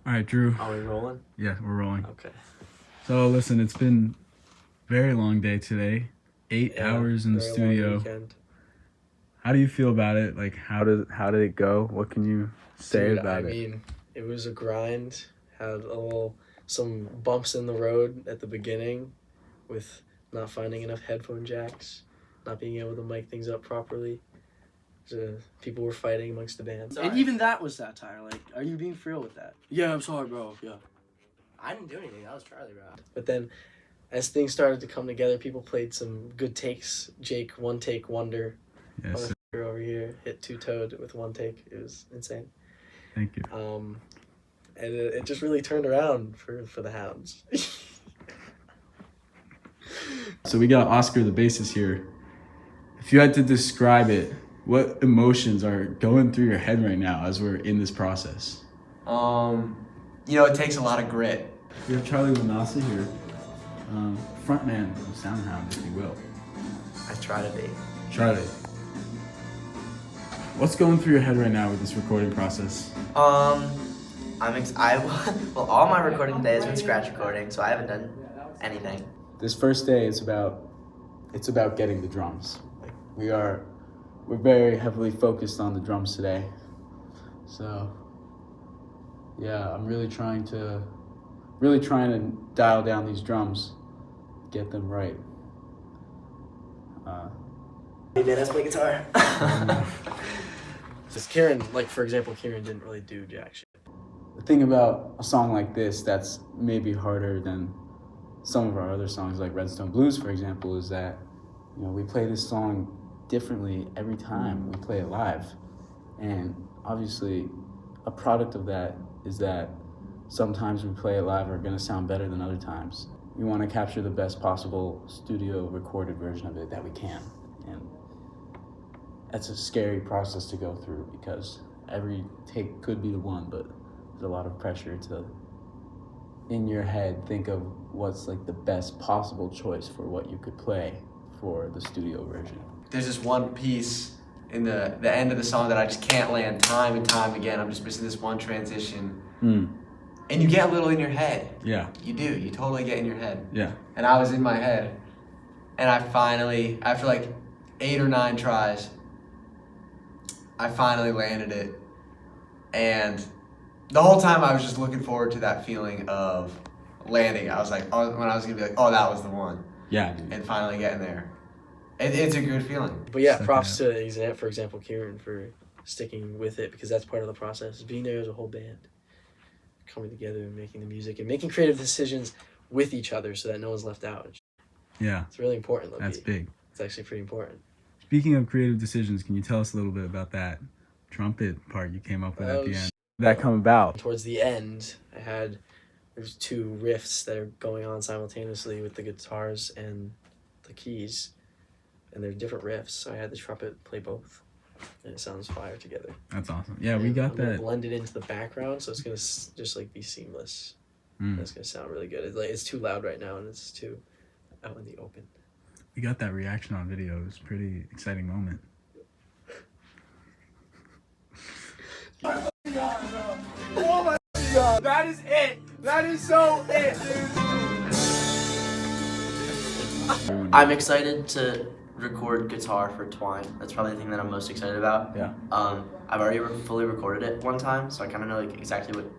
All right, Drew. Are we rolling? Yeah, we're rolling. Okay. So listen, it's been a very long day today. 8 hours in the studio. How do you feel about it? Like, how did it go? What can you say about it? I mean, it was a grind. Had some bumps in the road at the beginning with not finding enough headphone jacks, not being able to mic things up properly. People were fighting amongst the band. And even that was satire. Like, are you being for real with that? Yeah, I'm sorry, bro. Yeah. I didn't do anything. That was Charlie, bro. But then, as things started to come together, people played some good takes. Jake, one take wonder. Yes. Over here, hit two-toed with one take. It was insane. Thank you. And it just really turned around for the Hounds. So we got Oscar, the bassist here. If you had to describe it, what emotions are going through your head right now as we're in this process? It takes a lot of grit. We have Charlie Lanasa here, frontman of Soundhound, if you will. I try to be. Charlie, what's going through your head right now with this recording process? All my recording today has been scratch recording, so I haven't done anything. This first day, it's about getting the drums. We're very heavily focused on the drums today. So, yeah, I'm really trying to dial down these drums, get them right. Hey man, let's play guitar. Just Kieran, for example, Kieran didn't really do jack shit. The thing about a song like this that's maybe harder than some of our other songs, like Redstone Blues, for example, is that we play this song differently every time we play it live. And obviously, a product of that is that sometimes we play it live are going to sound better than other times. We want to capture the best possible studio recorded version of it that we can. And that's a scary process to go through because every take could be the one, but there's a lot of pressure to, in your head, think of what's the best possible choice for what you could play for the studio version. There's this one piece in the end of the song that I just can't land time and time again. I'm just missing this one transition. And you get a little in your head. Yeah. You do. You totally get in your head. Yeah. And I was in my head. And I finally, after 8 or 9 tries, I finally landed it. And the whole time I was just looking forward to that feeling of landing. I was when I was going to be oh, that was the one. Yeah, dude. And finally getting there. It's a good feeling. But yeah, props to, for example, Kieran for sticking with it because that's part of the process. Being there as a whole band, coming together and making the music and making creative decisions with each other so that no one's left out. Yeah. It's really important. That's big. It's actually pretty important. Speaking of creative decisions, can you tell us a little bit about that trumpet part you came up with at the end? That come about? Towards the end, there's 2 riffs that are going on simultaneously with the guitars and the keys. And they're different riffs, so I had the trumpet play both. And it sounds fire together. That's awesome. Yeah, we got that. Blend it into the background, so it's going to just be seamless. It's going to sound really good. It's too loud right now, and it's too out in the open. We got that reaction on video. It was a pretty exciting moment. Oh my God. That is it. That is so it, dude. I'm excited to record guitar for Twine. That's probably the thing that I'm most excited about. Yeah. I've already fully recorded it one time, so I kind of know exactly what.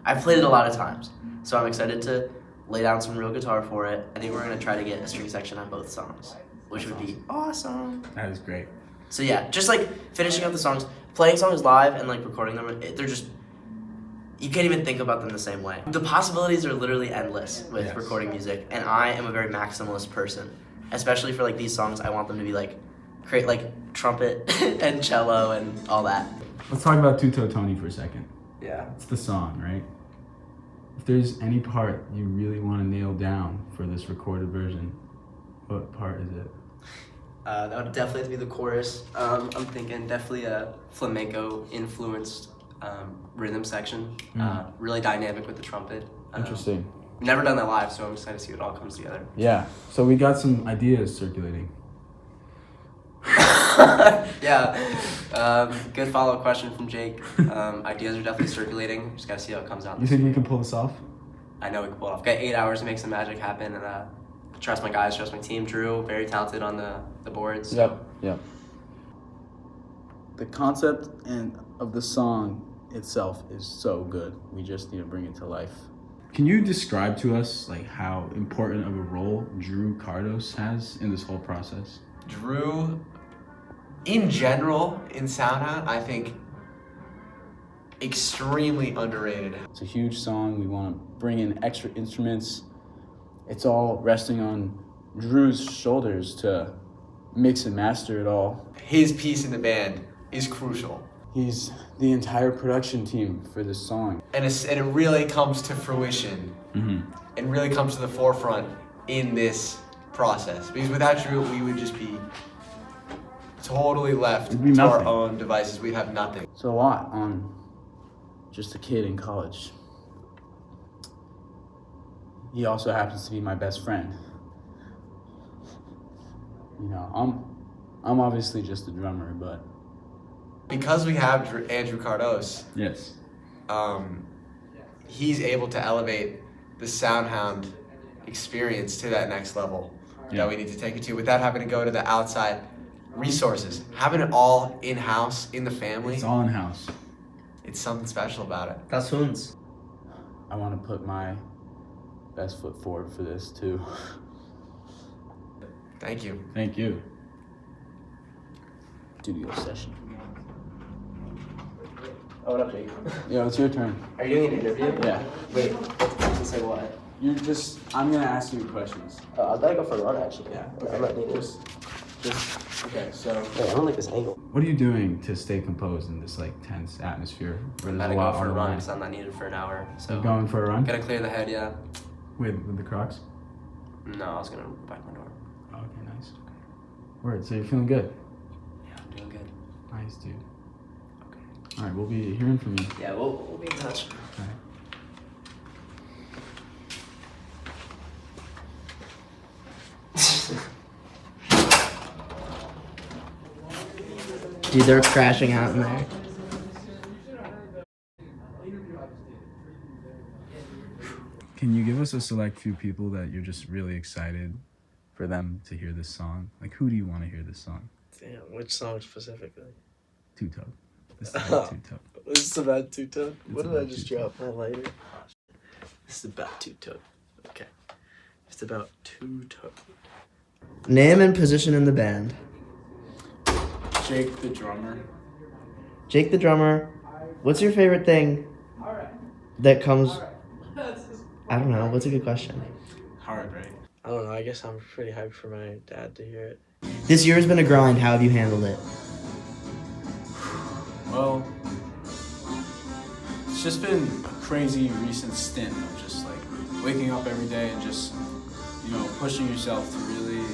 I've played it a lot of times, so I'm excited to lay down some real guitar for it. I think we're gonna try to get a string section on both songs, which would be awesome. That is great. So yeah, just finishing up the songs, playing songs live and recording them. They're just, you can't even think about them the same way. The possibilities are literally endless with recording music, and I am a very maximalist person. Especially for these songs, I want them to be create trumpet and cello and all that. Let's talk about Two-Toe Tony for a second. Yeah. It's the song, right? If there's any part you really want to nail down for this recorded version, what part is it? That would definitely have to be the chorus. I'm thinking definitely a flamenco influenced rhythm section. Really dynamic with the trumpet. Interesting. Never done that live, so I'm excited to see what all comes together. Yeah. So we got some ideas circulating. Yeah. Good follow-up question from Jake. Ideas are definitely circulating. Just gotta see how it comes out. You think we can pull this off? I know we can pull it off. Got 8 hours to make some magic happen, and trust my guys, trust my team. Drew, very talented on the boards. So. Yep. The concept and of the song itself is so good. We just need to bring it to life. Can you describe to us like how important of a role Drew Cardos has in this whole process? Drew, in general, in soundhound, I think extremely underrated. It's a huge song. We want to bring in extra instruments. It's all resting on Drew's shoulders to mix and master it all. His piece in the band is crucial. He's the entire production team for this song. And it really comes to fruition. And really comes to the forefront in this process. Because without Drew, we would just be totally left It'd be to our nothing. own devices. We'd have nothing. It's a lot on just a kid in college. He also happens to be my best friend. You know, I'm obviously just a drummer, but Because we have Andrew Cardos, yes, he's able to elevate the soundhound experience to that next level that we need to take it to without having to go to the outside resources. Having it all in-house, in the family, it's all in house. it's something special about it. That's Hoons. I want to put my best foot forward for this too. Thank you. Thank you. Studio session. Oh, what up, Jake? Yeah, it's your turn. Are you doing an interview? Yeah. Wait, to say what? I'm gonna ask you questions. I gotta go for a run, actually. Yeah. I'm not needed. Okay, so Wait, I don't like this angle. what are you doing to stay composed in this like tense atmosphere? Where I'm there's gonna a lot go for on a the run line? because I'm not needed for an hour. So You going for a run? gotta clear the head, yeah. With the Crocs? No, I was gonna go back my door. Oh, okay, nice. Word, so you're feeling good? Yeah, I'm doing good. Nice, dude. Okay. Alright, we'll be hearing from you. Yeah, we'll be in touch. Alright. Dude, they're crashing out in there. Can you give us a select few people that you're just really excited for them to hear this song? Like, who do you want to hear this song? Damn, which song specifically? Two-Tone. This is about Two-Tone. This is about two-tone. What did I about just two-tone. drop? My lighter? This is about two-tone. Okay. It's about two-tone. Name and position in the band. Jake, the drummer. Jake the drummer. What's your favorite thing that comes... I don't know. What's a good question? Hard, right? I don't know. I guess I'm pretty hyped for my dad to hear it. This year has been a grind. How have you handled it? Well, it's just been a crazy recent stint of just like waking up every day and just, you know, pushing yourself to really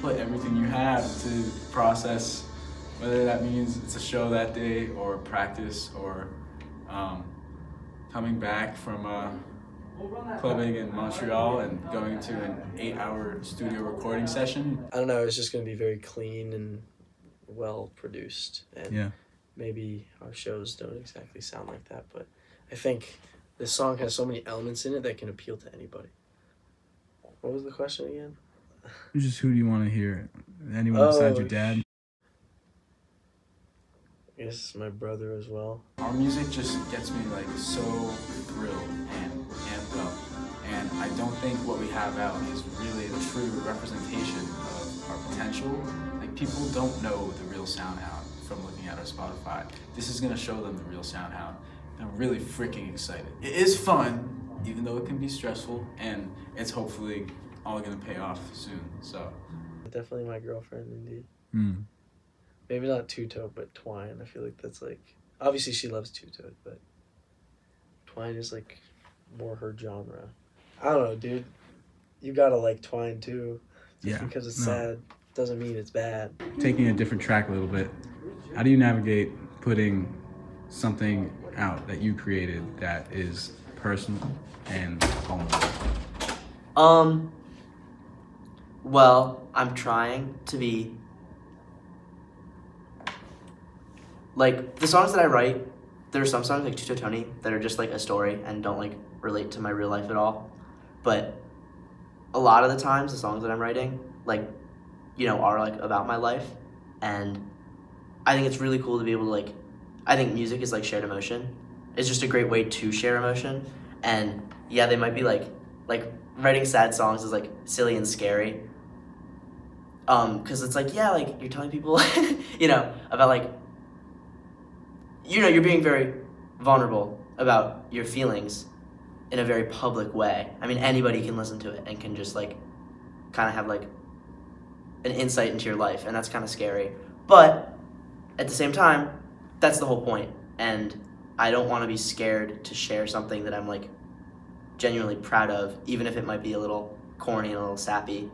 put everything you have into the process, whether that means it's a show that day or practice or coming back from clubbing in Montreal and going to an 8-hour studio recording session. I don't know. It's just going to be very clean and well produced. And Yeah. maybe our shows don't exactly sound like that, but I think this song has so many elements in it that can appeal to anybody. What was the question again? Just who do you want to hear? Anyone besides your dad? I guess it's my brother as well. Our music just gets me like so thrilled and amped up, and I don't think what we have out is really a true representation of our potential. Like, people don't know the real soundhound from looking at our Spotify. This is gonna show them the real soundhound. I'm really freaking excited. It is fun, even though it can be stressful, and it's hopefully all gonna pay off soon. So. Definitely my girlfriend, indeed. Hmm. Maybe not two-tone, but Twine. I feel like that's like... Obviously, she loves two-tone, but Twine is like more her genre. I don't know, dude. You gotta like Twine, too. Just because it's sad doesn't mean it's bad. Taking a different track a little bit, how do you navigate putting something out that you created that is personal and vulnerable? Well, I'm trying to be like the songs that I write, there are some songs like Tuto Tony that are just like a story and don't like relate to my real life at all. But a lot of the times the songs that I'm writing, like, you know, are like about my life. And I think it's really cool to be able to like, I think music is like shared emotion. It's just a great way to share emotion. And yeah, they might be like writing sad songs is like silly and scary. Cause it's like, yeah, like you're telling people, you know, about like, you know, you're being very vulnerable about your feelings in a very public way. I mean, anybody can listen to it and can just like kind of have like an insight into your life, and that's kind of scary. But at the same time, that's the whole point. And I don't want to be scared to share something that I'm like genuinely proud of, even if it might be a little corny and a little sappy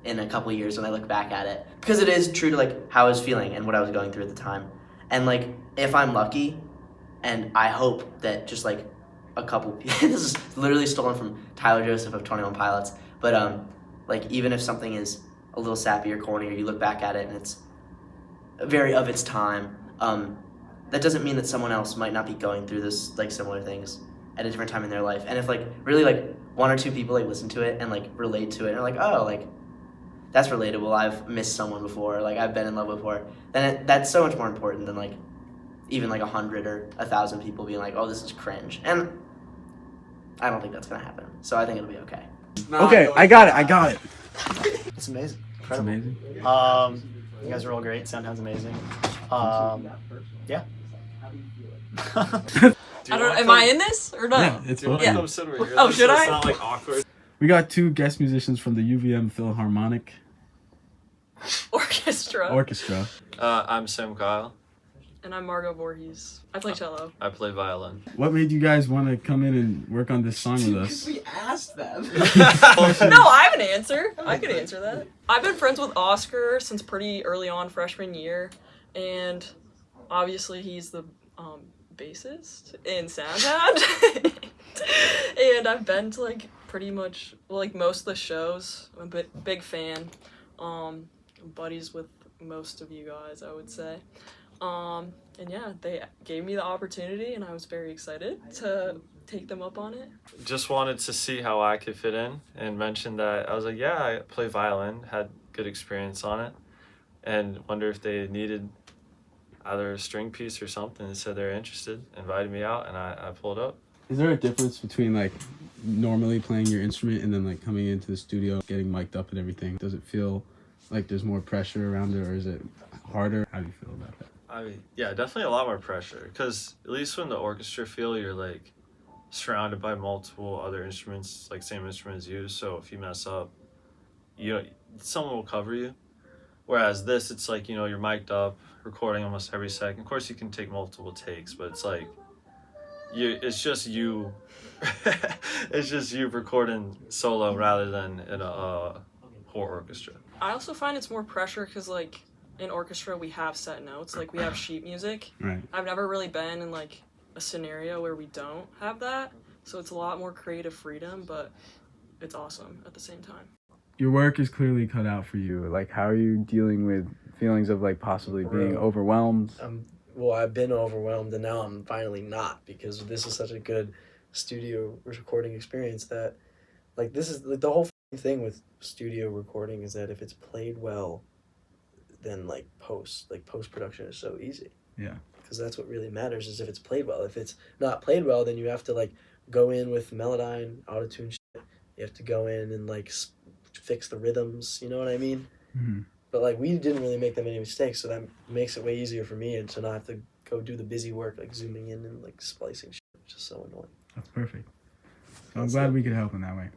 in a couple years when I look back at it, because it is true to like how I was feeling and what I was going through at the time. And like if I'm lucky, and I hope that just like a couple people, this is literally stolen from Tyler Joseph of 21 Pilots, but like even if something is a little sappy or corny, or you look back at it and it's very of its time, that doesn't mean that someone else might not be going through this like similar things at a different time in their life. And if like really like one or two people like listen to it and like relate to it and are like, oh, like that's relatable, I've missed someone before, like I've been in love before, then that's so much more important than like even like 100 or 1,000 people being like, oh, this is cringe. And I don't think that's gonna happen, so I think it'll be okay. Okay, I got it. It's amazing. That's Incredible. amazing. You guys are all great. Soundhound's amazing. Yeah. I don't. Am I in this or no? Yeah, it's fun. Yeah. Oh, should I? It's not like awkward. We got 2 guest musicians from the UVM Philharmonic Orchestra. I'm Sam Kyle. And I'm Margot Voorhees. I play cello. I play violin. What made you guys want to come in and work on this song with us? We asked them. No, I have an answer. I could answer that. I've been friends with Oscar since pretty early on, freshman year, and obviously he's the bassist in Soundhound. And I've been to like pretty much like most of the shows. I'm a big fan. I'm buddies with most of you guys, I would say. And yeah, they gave me the opportunity and I was very excited to take them up on it. Just wanted to see how I could fit in and mentioned that I was like, yeah, I play violin, had good experience on it, and wonder if they needed either a string piece or something. They said they're interested, invited me out, and I pulled up. Is there a difference between like normally playing your instrument and then like coming into the studio, getting mic'd up and everything? Does it feel like there's more pressure around it, or is it harder? How do you feel about that? Yeah, definitely a lot more pressure, because at least when the orchestra feel, you're like surrounded by multiple other instruments, like same instruments used, so if you mess up, someone will cover you. Whereas this, it's like, you're mic'd up, recording almost every second. Of course you can take multiple takes, but it's like it's just you it's just you recording solo rather than in a whole orchestra. I also find it's more pressure because like in orchestra we have set notes, like we have sheet music. Right. I've never really been in like a scenario where we don't have that, so it's a lot more creative freedom, but it's awesome at the same time. Your work is clearly cut out for you. Like, how are you dealing with feelings of like possibly being overwhelmed? Well, I've been overwhelmed, and now I'm finally not, because this is such a good studio recording experience that, like, this is like the whole thing with studio recording is that if it's played well, then like post production is so easy. Yeah. Because that's what really matters, is if it's played well. If it's not played well, then you have to like go in with Melodyne, autotune shit. You have to go in and like fix the rhythms. You know what I mean? Mm-hmm. But like we didn't really make that many mistakes, so that makes it way easier for me, and to not have to go do the busy work like zooming in and like splicing shit, which is so annoying. That's perfect. So I'm glad we could help in that way.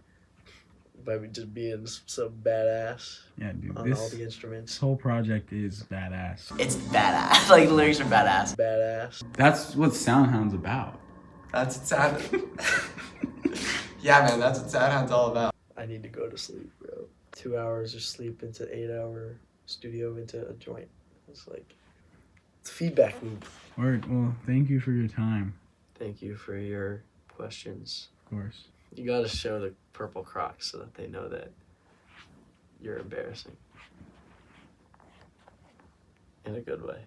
By just being so badass Yeah, dude. on all the This instruments. whole project is badass. It's badass. Like the lyrics are badass. Badass. That's what Soundhound's about. That's what Sound. Yeah, man, that's what Soundhound's all about. I need to go to sleep, bro. 2 hours of sleep into 8-hour studio into a joint. It's like, it's a feedback loop. Word. Well, thank you for your time. Thank you for your questions. Of course. You gotta show the purple Crocs so that they know that you're embarrassing. In a good way.